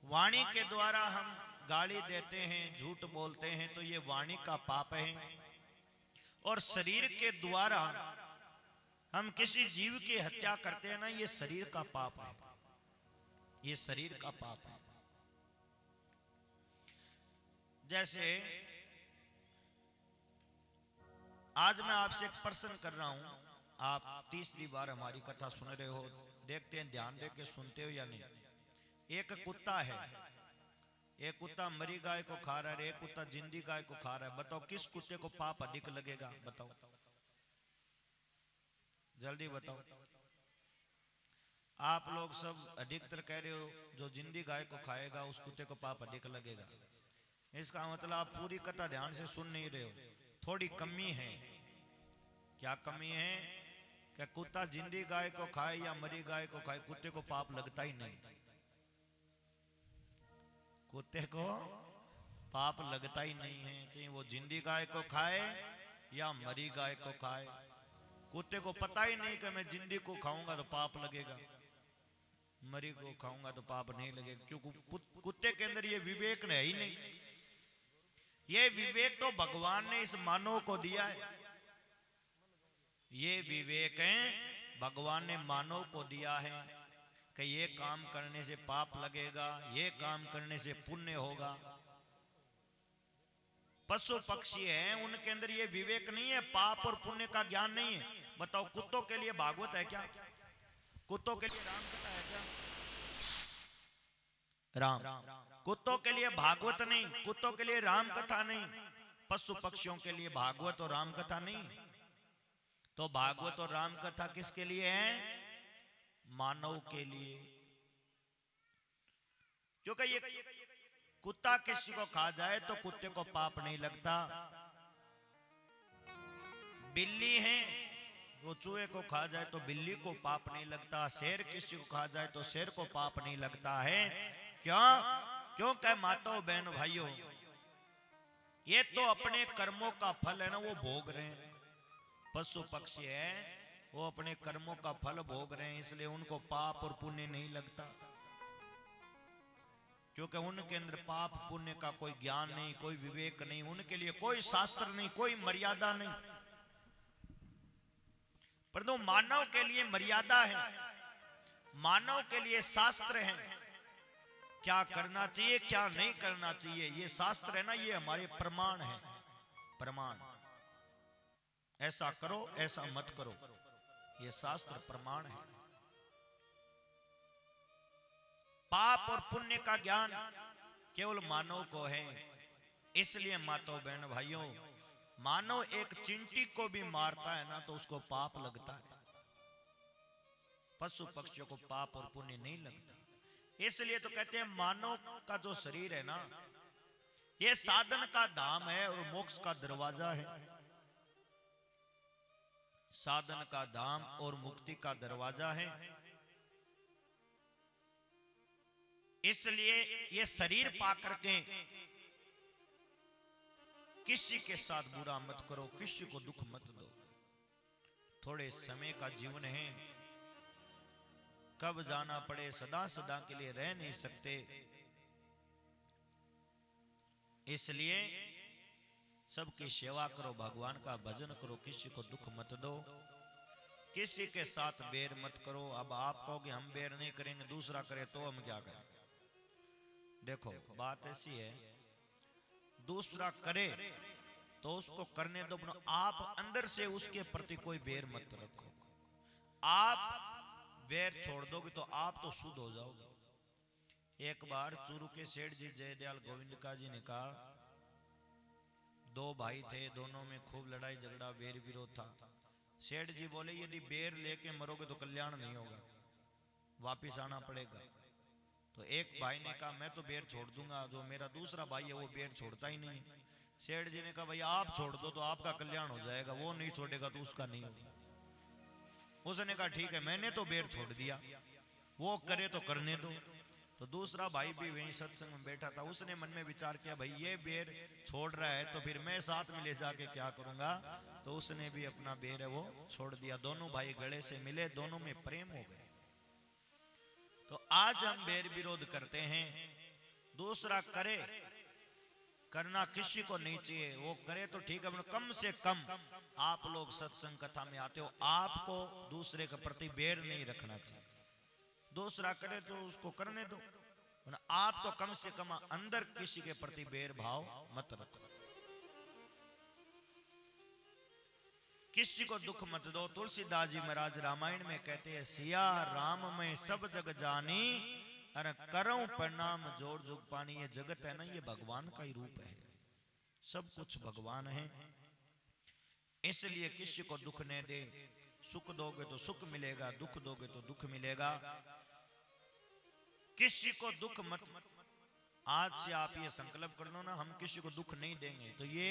वाणी के द्वारा हम गाली देते हैं, झूठ बोलते हैं तो ये वाणी का पाप है। और शरीर के द्वारा हम किसी जीव की हत्या करते हैं ना, ये शरीर का पाप है, ये शरीर का पाप है। जैसे आज मैं आपसे एक प्रश्न कर रहा हूं, आप तीसरी बार हमारी कथा सुन रहे हो, देखते हैं ध्यान दे के सुनते हो या नहीं। एक कुत्ता है, एक कुत्ता मरी गाय को खा रहा है, एक कुत्ता जिंदी गाय को खा रहा है। बताओ किस कुत्ते को पाप अधिक लगेगा? बताओ, जल्दी बताओ। आप लोग सब अधिकतर कह रहे हो जो जिंदी गाय को खाएगा उस कुत्ते को पाप अधिक लगेगा। इसका मतलब आप पूरी कथा ध्यान से सुन नहीं रहे हो, थोड़ी कमी है। क्या कमी है? कि कुत्ता जिंदी गाय को खाए या मरी गाय को खाए, कुत्ते को पाप लगता ही नहीं। कुत्ते को पाप लगता ही नहीं है, चाहे वो जिंदी गाय को खाए या मरी गाय को खाए। कुत्ते को पता ही नहीं कि मैं जिंदी को खाऊंगा तो पाप लगेगा, मरी को खाऊंगा तो पाप नहीं लगेगा, क्योंकि कुत्ते के अंदर ये विवेक है ही नहीं। ये विवेक तो भगवान ने इस मानव को दिया है। ये विवेक है भगवान ने मानव को दिया है कि ये काम करने से पाप लगेगा, ये काम करने से पुण्य होगा। पशु पक्षी हैं, उनके अंदर ये विवेक नहीं है, पाप और पुण्य का ज्ञान नहीं है। बताओ कुत्तों के लिए भागवत है क्या? कुत्तों के लिए राम कथा है क्या? राम कुत्तों के लिए भागवत नहीं, कुत्तों के लिए राम कथा नहीं, पशु पक्षियों के लिए भागवत और राम कथा नहीं। तो भागवत और राम कथा किसके लिए है? मानव के लिए। क्योंकि ये कुत्ता किसी को खा जाए तो कुत्ते को पाप नहीं लगता। बिल्ली है, वो चूहे को खा जाए तो बिल्ली को पाप नहीं लगता। शेर किसी को खा जाए तो शेर को पाप नहीं लगता है। क्यों? क्योंकि माताओं बहनों भाइयों, ये तो अपने कर्मों का फल है ना, वो भोग रहे हैं। पशु पक्षी है, वो अपने कर्मों का फल भोग रहे हैं, इसलिए उनको पाप और पुण्य नहीं लगता। क्योंकि उनके अंदर पाप पुण्य का कोई ज्ञान नहीं, कोई विवेक नहीं, उनके लिए कोई शास्त्र नहीं, कोई मर्यादा नहीं। परंतु मानव के लिए मर्यादा है, मानव के लिए शास्त्र है। क्या करना चाहिए क्या नहीं करना चाहिए, ये शास्त्र है ना, ये हमारे प्रमाण है। प्रमाण, ऐसा करो ऐसा मत करो, ये शास्त्र प्रमाण है। पाप और पुण्य का ज्ञान केवल मानव को है। इसलिए माताओं बहन भाइयों, मानव एक चींटी को भी मारता है ना तो उसको पाप लगता है, पशु पक्षियों को पाप और पुण्य नहीं लगता। इसलिए तो कहते हैं मानव का जो शरीर है ना, ये साधन का धाम है और मोक्ष का दरवाजा है। साधन का धाम और मुक्ति का दरवाजा है। इसलिए ये शरीर पा करके किसी के साथ बुरा मत करो, किसी को दुख मत दो। थोड़े समय का जीवन है, कब जाना पड़े सदा सदा के लिए रह नहीं सकते। इसलिए सबकी सेवा करो, भगवान का भजन करो, किसी को दुख मत दो, किसी के साथ बैर मत करो। अब आप कहोगे हम बैर नहीं करेंगे, दूसरा करे तो हम क्या करें? देखो बात ऐसी है, दूसरा करे तो उसको करने दो, आप अंदर से उसके प्रति कोई बैर मत रखो। आप बैर छोड़ दोगे तो आप तो शुद्ध हो जाओगे। एक बार चूरू के सेठ जी जयदयाल गोविंदका जी ने कहा, दो भाई थे, दोनों में खूब लड़ाई झगड़ा बैर विरोध था। सेठ जी बोले यदि बेर लेके मरोगे तो कल्याण नहीं होगा, वापिस आना पड़ेगा। तो एक भाई ने कहा मैं तो बेर छोड़ दूंगा, जो मेरा दूसरा भाई है वो बेर छोड़ता ही नहीं। सेठ जी ने कहा भाई आप छोड़ दो तो आपका कल्याण हो जाएगा, वो नहीं छोड़ेगा तो उसका नहीं होगा। उसने कहा ठीक है, मैंने तो बेर छोड़ दिया, वो करे तो करने दो। तो दूसरा भाई भी वहीं सत्संग में बैठा था, उसने मन में विचार किया भाई ये बेर छोड़ रहा है तो फिर मैं साथ में ले जाके क्या करूंगा। तो उसने भी अपना बेर है वो छोड़ दिया। दोनों भाई गले से मिले, दोनों में प्रेम हो गए। तो आज हम बेर विरोध करते हैं, दूसरा करे, करना किसी को नहीं चाहिए, वो करे तो ठीक है। कम से कम आप लोग सत्संग कथा में आते हो, आपको दूसरे के प्रति बेर नहीं रखना चाहिए। दूसरा करे तो उसको करने दो, आप तो कम से कम अंदर किसी के प्रति बेर भाव मत रखो। किसी को दुख मत दो। तुलसीदास जी महाराज रामायण में कहते हैं सिया राम में सब जग जानी, अरे करऊं प्रणाम जोड़ जुग पानी। ये जगत है ना, ये भगवान का ही रूप है, सब कुछ भगवान है। इसलिए किसी को दुख नहीं दे। सुख दोगे तो सुख मिलेगा, दुख दोगे तो दुख मिलेगा। किसी को दुख मत। आज से आप ये संकल्प कर लो ना, हम किसी को दुख नहीं देंगे, तो ये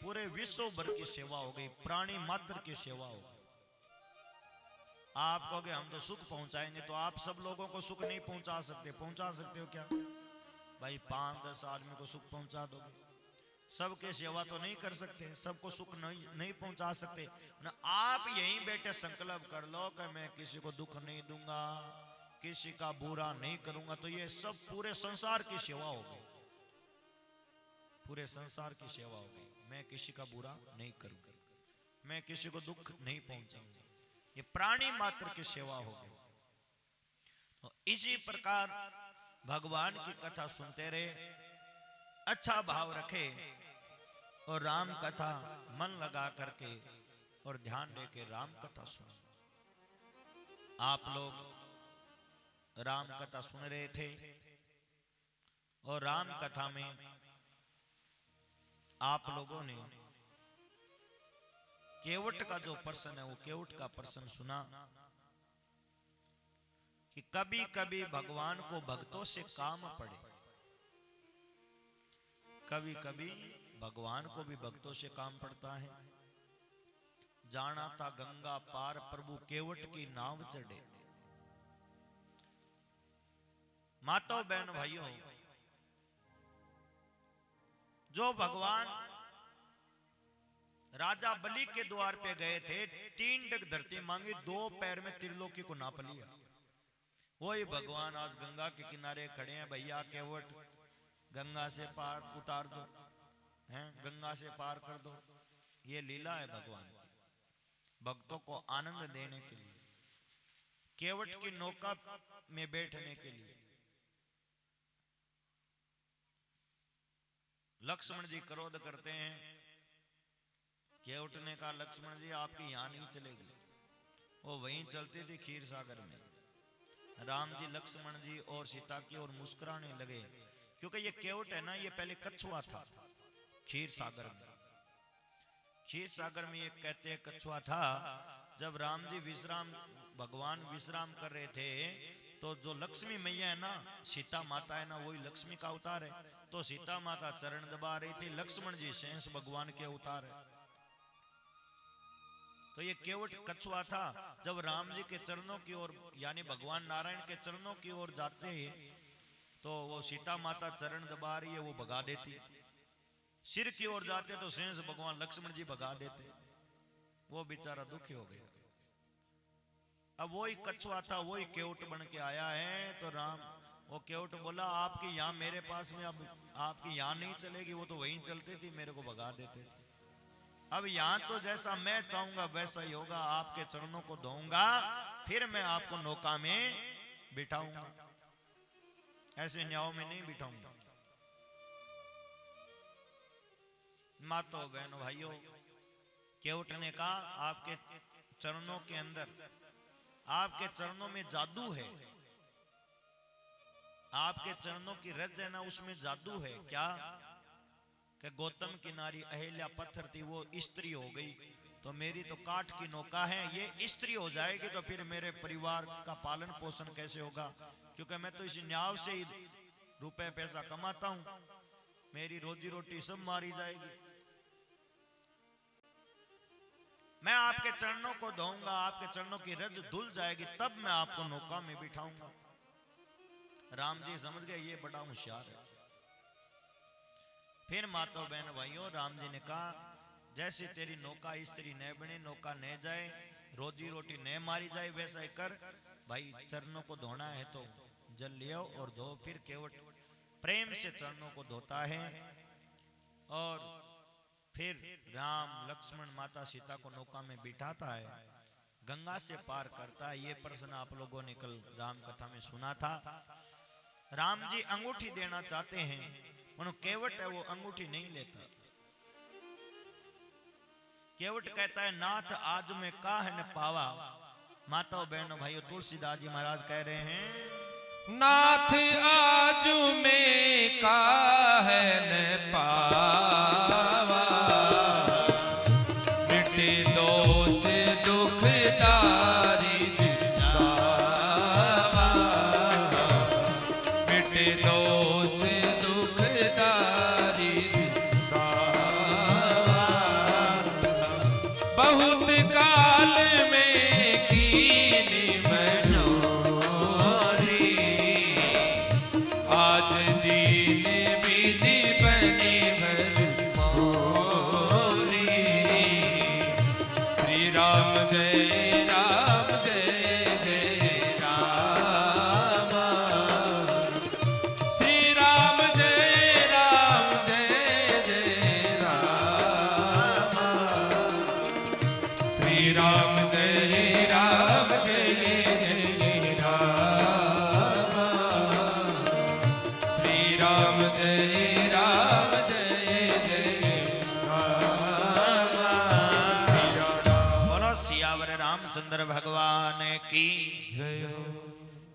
पूरे विश्व भर की सेवा हो गई, प्राणी मात्र की सेवा हो गई। आप कहोगे हम तो सुख पहुंचाएंगे, तो आप सब लोगों को सुख नहीं पहुंचा सकते। पहुंचा सकते हो क्या भाई? 5-10 आदमी को सुख पहुंचा दो। सबके सेवा तो नहीं कर सकते, सबको सुख नहीं पहुंचा सकते ना। आप यहीं बैठे संकल्प कर लो कि मैं किसी को दुख नहीं दूंगा, किसी का बुरा नहीं करूंगा, तो ये सब पूरे संसार की सेवा हो गई, पूरे संसार की सेवा हो गई। मैं किसी का बुरा नहीं करूंगा, मैं किसी को दुख नहीं पहुंचाऊंगा, ये प्राणी मात्र की सेवा हो गई। तो इसी प्रकार भगवान की कथा सुनते रहे, अच्छा भाव रखे और राम कथा मन लगा करके और ध्यान दे के राम कथा सुनो। आप लोग राम कथा सुन रहे थे और राम कथा में आप लोगों ने केवट का जो प्रश्न है वो केवट का प्रश्न सुना कि कभी कभी भगवान को भक्तों से काम पड़े, कभी कभी भगवान को भी भक्तों से काम पड़ता है। जाना था गंगा पार प्रभु केवट की नाव चढ़े। माताओं बहन भाइयों, जो भगवान राजा बलि के द्वार पे गए थे, 3 डग धरती मांगी, 2 पैर में त्रिलोकी को नाप लिया, वही भगवान आज गंगा के किनारे खड़े हैं। भैया केवट गंगा से पार उतार दो, हैं, गंगा से पार कर दो। ये लीला है भगवान की, भक्तों को आनंद देने के लिए, केवट की नौका में बैठने के लिए। लक्ष्मण जी क्रोध करते हैं। केवट ने कहा लक्ष्मण जी आपकी यहां नहीं चलेगी, वो वहीं चलती थी क्षीर सागर में। राम जी लक्ष्मण जी और सीता की ओर मुस्कुराने लगे, क्योंकि ये केवट है ना, ये पहले कछुआ था क्षीर सागर में। क्षीर सागर में ये कहते हैं कछुआ था। जब राम जी भगवान विश्राम कर रहे थे, तो जो लक्ष्मी मैया है ना, सीता माता है ना, वही लक्ष्मी का अवतार है। तो सीता माता चरण दबा रही थी, लक्ष्मण जी शेष भगवान के अवतार है। तो ये केवट कछुआ था। जब राम जी के चरणों की ओर यानी भगवान नारायण के चरणों की ओर जाते तो वो सीता माता चरण दबा रही है, वो भगा देती। सिर की ओर जाते तो शेष भगवान लक्ष्मण जी भगा देते। वो बेचारा दुखी हो गया। अब वही कछुआ था, वही केवट बन के आया है। तो राम वो केवट बोला आपकी यहाँ मेरे पास में अब आपकी यहाँ नहीं चलेगी, वो तो वहीं चलती थी, मेरे को भगा देते थे। अब यहाँ तो जैसा मैं चाहूंगा वैसा ही होगा, आपके चरणों को धोऊंगा, फिर मैं आपको नौका में बिठाऊंगा, ऐसे न्याव में नहीं बिठाऊंगा। मातो बहनों भाइयों, केवट ने कहा आपके चरणों के अंदर, आपके चरणों में जादू है, आपके चरणों की रज है ना, उसमें जादू है। क्या कि गौतम की नारी अहिल्या पत्थर थी, वो स्त्री हो गई। तो मेरी तो काठ की नौका है, ये स्त्री हो जाएगी तो फिर मेरे परिवार का पालन पोषण कैसे होगा? क्योंकि मैं तो इस न्याव से ही रुपए पैसा कमाता हूं, मेरी रोजी रोटी सब मारी जाएगी। मैं आपके चरणों को धोऊंगा, आपके चरणों की रज धुल जाएगी, तब मैं आपको नौका में बिठाऊंगा। राम जी समझ गए ये बड़ा होशियार है। फिर मातो बहन भाइयों, राम जी ने कहा जैसे तेरी नौका स्त्री न बने, नौका न जाए, रोजी रोटी न मारी जाए, वैसा ही कर भाई। चरणों को धोना है तो जल लियो और धो। फिर केवट प्रेम से चरणों को धोता है और फिर राम लक्ष्मण माता सीता को नौका में बिठाता है, गंगा से पार करता है। ये प्रश्न आप लोगों ने कल राम कथा में सुना था। राम जी अंगूठी देना चाहते हैं, उन केवट है वो अंगूठी नहीं लेता। केवट कहता है नाथ आज में काह न पावा। माताओं बहनों भाइयों, तुलसीदास जी महाराज कह रहे हैं नाथ आजू में काहन पावा, मिटे दोष दुख दारिद्र दावा, मिटे दोष दुख दारिद्र दावा। बहुत काल में कीनी आज दीन विधि बनी भर मोरी। श्री राम जय राम जय जय राम, श्री राम जय राम, श्री राम जय राम जय जय राम, श्री राम जय राम जय जय राम, श्री राम। बोलो सियावर रामचंद्र भगवान की जय हो।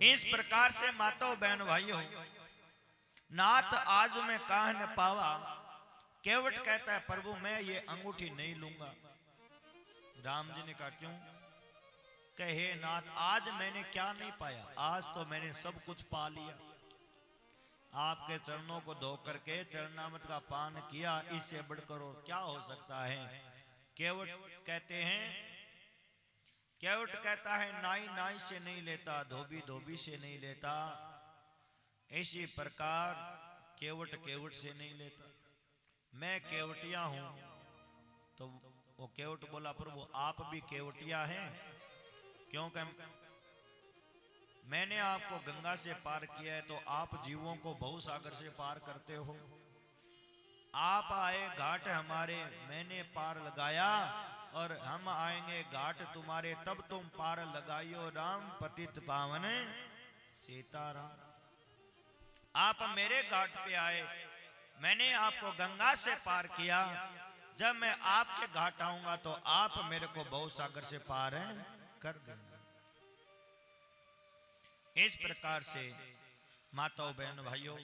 इस प्रकार से माताओं बहन भाइयों, नाथ आज में काह न पावा। केवट कहता है प्रभु मैं ये अंगूठी नहीं लूंगा। राम जी ने कहा क्यों? कहे नाथ आज मैंने क्या नहीं पाया, आज तो मैंने सब कुछ पा लिया। आपके चरणों को धो करके चरणामृत का पान किया, इससे बढ़कर और क्या हो सकता है? केवट कहते हैं, केवट कहता है नाई नाई से नहीं लेता, धोबी धोबी से नहीं लेता। इसी प्रकार केवट केवट से नहीं लेता। मैं केवटिया हूं। तो वो केवट बोला प्रभु आप भी केवटिया हैं? क्योंकि मैंने आपको गंगा से पार किया है, तो आप जीवों को भवसागर से पार करते हो। आप आए घाट हमारे, मैंने पार लगाया, और हम आएंगे घाट तुम्हारे, तब तुम पार लगाइयो। राम पतित पावन सीताराम। आप मेरे घाट पे आए, मैंने आपको गंगा से पार किया। जब मैं आपके घाट आऊंगा तो आप मेरे को भवसागर से पार कर देंगे। इस प्रकार से माताओं बहन भाइयों,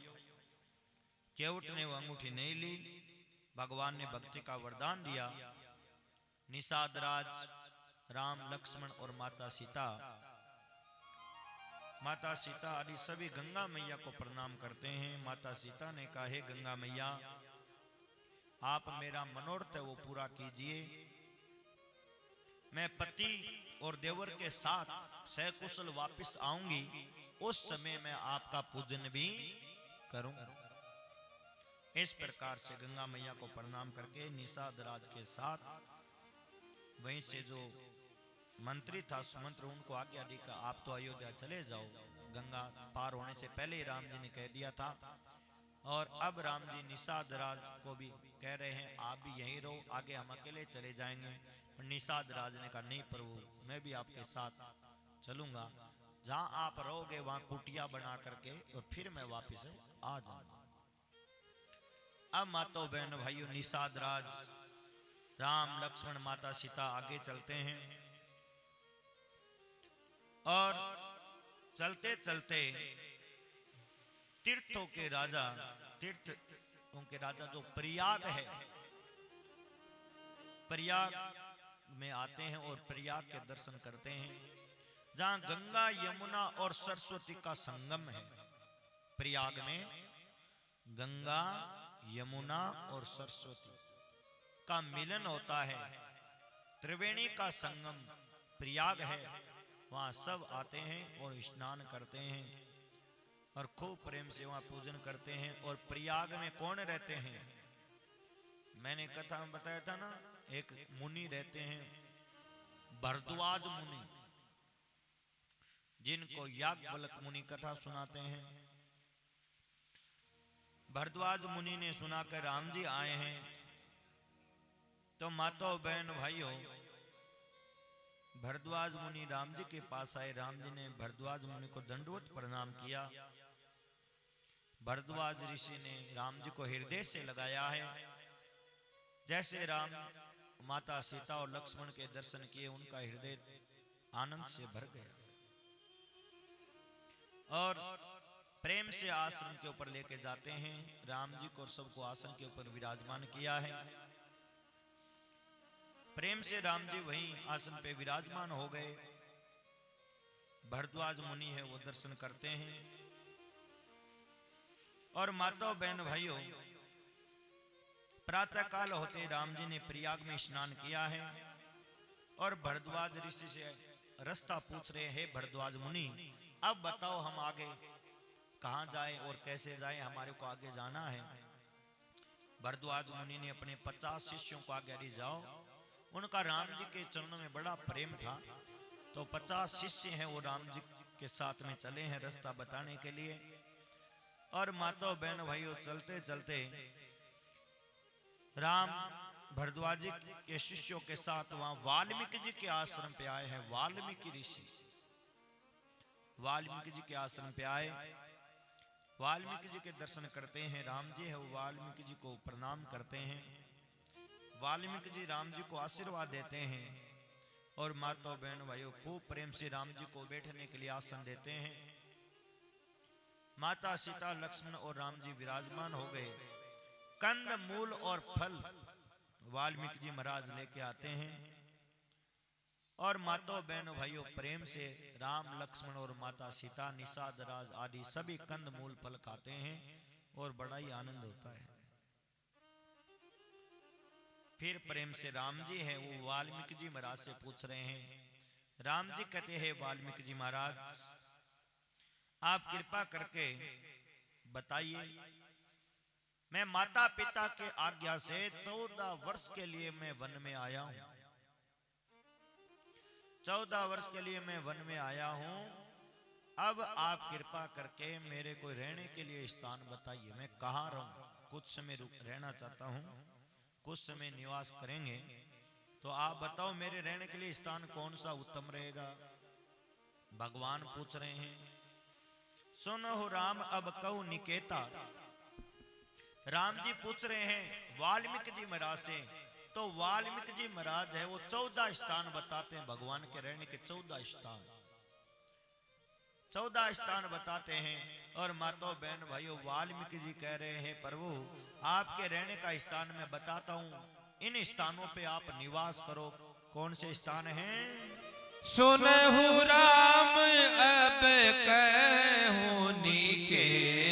केवट ने वो अंगूठी नहीं ली। भगवान ने भक्ति का वरदान दिया। निषाद राज राम लक्ष्मण और माता सीता आदि सभी गंगा मैया को प्रणाम करते हैं। माता सीता ने कहा हे गंगा मैया, आप मेरा मनोरथ है वो पूरा कीजिए। मैं पति और देवर के साथ सकुशल वापस आऊंगी, उस समय मैं आपका पूजन भी करूंगा। इस प्रकार से गंगा मैया को प्रणाम करके निषाद राज के साथ वहीं से जो मंत्री था सुमंत्र, उनको आज्ञा दी कि आप तो अयोध्या चले जाओ। गंगा पार होने से पहले ही राम जी ने कह दिया था। और अब राम जी निषाद राज को भी कह रहे हैं आप भी यहीं रहो, आगे हम अकेले चले जाएंगे। पर निषाद राज ने कहा नहीं प्रभु, मैं भी आपके साथ चलूंगा। जहां आप रहोगे वहां कुटिया बना करके और फिर मैं वापस आ जाऊंगा। अब माताओं बहन भाइयों, निषाद राज राम लक्ष्मण माता सीता आगे चलते हैं। और चलते चलते तीर्थों के राजा, तीर्थों के राजा जो प्रयाग है, प्रयाग में आते हैं और प्रयाग के दर्शन करते हैं, जहां गंगा यमुना और सरस्वती का संगम है। प्रयाग में गंगा यमुना और सरस्वती का मिलन होता है, त्रिवेणी का संगम प्रयाग है। वहां सब आते हैं और स्नान करते हैं और खूब प्रेम से वहां पूजन करते हैं। और प्रयाग में कौन रहते हैं? मैंने कथा में बताया था ना, एक मुनि रहते हैं, भरद्वाज मुनि, जिनको याज्ञवल्क्य मुनि कथा सुनाते हैं। भरद्वाज मुनि ने सुनाकर राम जी आए हैं, तो माताओं बहन भाइयों, भरद्वाज मुनि राम जी के पास आए। राम जी ने भरद्वाज मुनि को दंडवत प्रणाम किया। भरद्वाज ऋषि ने राम जी को हृदय से लगाया है। जैसे राम माता सीता और लक्ष्मण के दर्शन किए, उनका हृदय आनंद से भर गया और प्रेम से आसन के ऊपर लेके जाते हैं। राम जी को सबको आसन के ऊपर विराजमान किया है। प्रेम से राम जी वहीं आसन पे विराजमान हो गए। भरद्वाज मुनि है, वो दर्शन करते हैं। और माताओं बहन भाइयों, प्रातः काल होते राम जी ने प्रयाग में स्नान किया है और भरद्वाज ऋषि से रास्ता पूछ रहे हैं, भरद्वाज मुनि अब बताओ हम आगे कहां जाए और कैसे जाए, हमारे को आगे जाना है। भरद्वाज मुनि ने अपने 50 शिष्यों को आगे जाओ। उनका राम जी के चरणों में बड़ा प्रेम था, तो 50 शिष्य हैं वो राम जी के साथ में चले हैं रास्ता बताने के लिए। और माताओं बहन भाइयों, चलते चलते राम भरद्वाज जी के शिष्यों के साथ वहां वाल्मीकि जी के आश्रम पे आए हैं। वाल्मीकि ऋषि वाल्मीकि जी के आश्रम पे आए, वाल्मीकि जी के दर्शन करते हैं। राम जी है वो वाल्मीकि जी को प्रणाम करते हैं। वाल्मीकि जी राम जी को आशीर्वाद देते हैं और माताओं बहन भाइयों खूब प्रेम से राम जी को बैठने के लिए आसन देते हैं। माता सीता लक्ष्मण और राम जी विराजमान हो गए। कंद मूल और फल वाल्मीकि जी महाराज लेके आते हैं और माताओं बहनों भाइयों प्रेम से राम लक्ष्मण और माता सीता निषाद राज आदि सभी कंद मूल फल खाते हैं और बड़ा ही आनंद होता है। फिर प्रेम से राम जी हैं वो वाल्मीकि जी महाराज से पूछ रहे हैं। राम जी कहते हैं, वाल्मीकि जी महाराज आप कृपा करके बताइए, मैं माता पिता के आज्ञा से 14 वर्ष के लिए मैं वन में आया हूं। 14 वर्ष के लिए मैं वन में आया हूं। अब आप कृपा करके मेरे को रहने के लिए स्थान बताइए, मैं कहाँ रहूं। कुछ समय रहना चाहता हूं, कुछ समय निवास करेंगे, तो आप बताओ मेरे रहने के लिए स्थान कौन सा उत्तम रहेगा। भगवान पूछ रहे हैं। सुनो राम अब कहूं निकेता। राम जी पूछ रहे हैं वाल्मीकि जी महाराज से, तो वाल्मीकि जी महाराज है वो 14 स्थान बताते हैं। भगवान के रहने के 14 स्थान बताते हैं। और माताओं बहन भाइयों, वाल्मीकि जी कह रहे हैं, प्रभु आपके रहने का स्थान मैं बताता हूं, इन स्थानों पे आप निवास करो। कौन से स्थान हैं? सुनहु राम अब कहूं निकेता,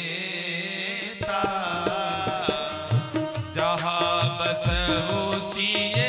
जहाँ बसहु सिए